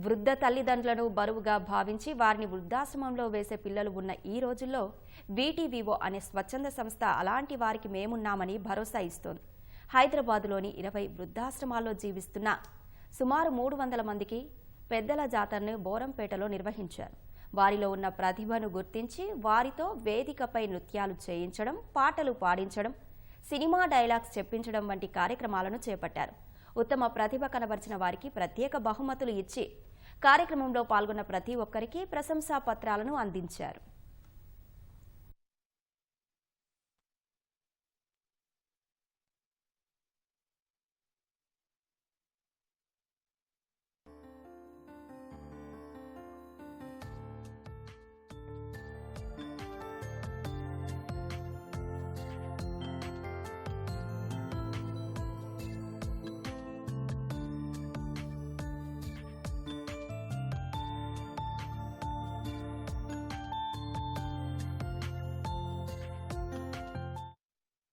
వృద్ధ తల్లిదండ్రులను బరువుగా భావించి వారిని వృద్ధాశ్రమంలో వేసే పిల్లలు ఉన్న ఈ రోజుల్లో వీటీవీఓ అనే స్వచ్ఛంద సంస్థ అలాంటి వారికి మేమున్నామని భరోసా ఇస్తోంది. హైదరాబాద్లోని 20 వృద్ధాశ్రమాల్లో జీవిస్తున్న సుమారు 300 మందికి పెద్దల జాతరను బోరంపేటలో నిర్వహించారు. వారిలో ఉన్న ప్రతిభను గుర్తించి వారితో వేదికపై నృత్యాలు చేయించడం, పాటలు పాడించడం, సినిమా డైలాగ్స్ చెప్పించడం వంటి కార్యక్రమాలను చేపట్టారు. ఉత్తమ ప్రతిభ కనబర్చిన వారికి ప్రత్యేక బహుమతులు ఇచ్చి కార్యక్రమంలో పాల్గొన్న ప్రతి ఒక్కరికి ప్రశంసా పత్రాలను అందించారు.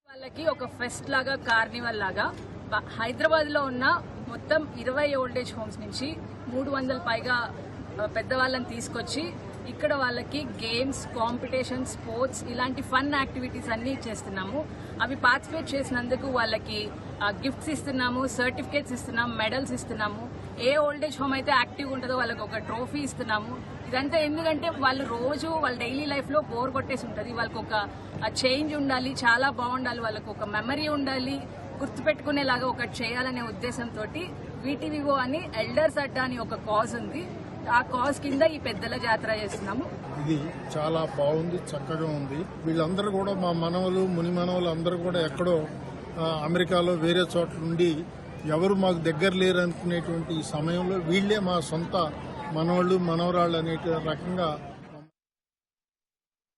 వాళ్ళకి ఒక ఫెస్ట్ లాగా, కార్నివల్ లాగా హైదరాబాద్ లో ఉన్న మొత్తం 20 ఓల్డేజ్ హోమ్స్ నుంచి 300 పైగా పెద్దవాళ్ళని తీసుకొచ్చి ఇక్కడ వాళ్ళకి గేమ్స్, కాంపిటీషన్, స్పోర్ట్స్ ఇలాంటి ఫన్ యాక్టివిటీస్ అన్ని చేస్తున్నాము. అవి పార్టిసిపేట్ చేసినందుకు వాళ్ళకి గిఫ్ట్స్ ఇస్తున్నాము, సర్టిఫికేట్స్ ఇస్తున్నాము, మెడల్స్ ఇస్తున్నాము. ఏ ఓల్డేజ్ హోమ్ అయితే యాక్టివ్ ఉంటుందో వాళ్ళకి ఒక ట్రోఫీ ఇస్తున్నాము. ఇదంతా ఎందుకంటే వాళ్ళు రోజు వాళ్ళ డైలీ లైఫ్ లో బోర్ కొట్టేసి ఉంటుంది. వాళ్ళకి ఒక చేంజ్ ఉండాలి, చాలా బాగుండాలి, వాళ్ళకి ఒక మెమరీ ఉండాలి, గుర్తుపెట్టుకునేలాగా ఒకటి చేయాలనే ఉద్దేశంతో వీటీవీఓ అని ఎల్డర్స్ అడ్డా అని ఒక కాజ్ ఉంది. ఆ కాజ్ కింద ఈ పెద్దల జాతర చేస్తున్నాము. ఇది చాలా బాగుంది, చక్కగా ఉంది. వీళ్ళందరూ కూడా మా మనవలు, ముని మనవలు అందరూ కూడా ఎక్కడో అమెరికాలో వేరే చోట్ల నుండి ఎవరు మాకు దగ్గర లేరు అనుకునేటువంటి ఈ సమయంలో వీళ్లే మా సొంత మనవాళ్ళు, మనవరాళ్ళు అనే రకంగా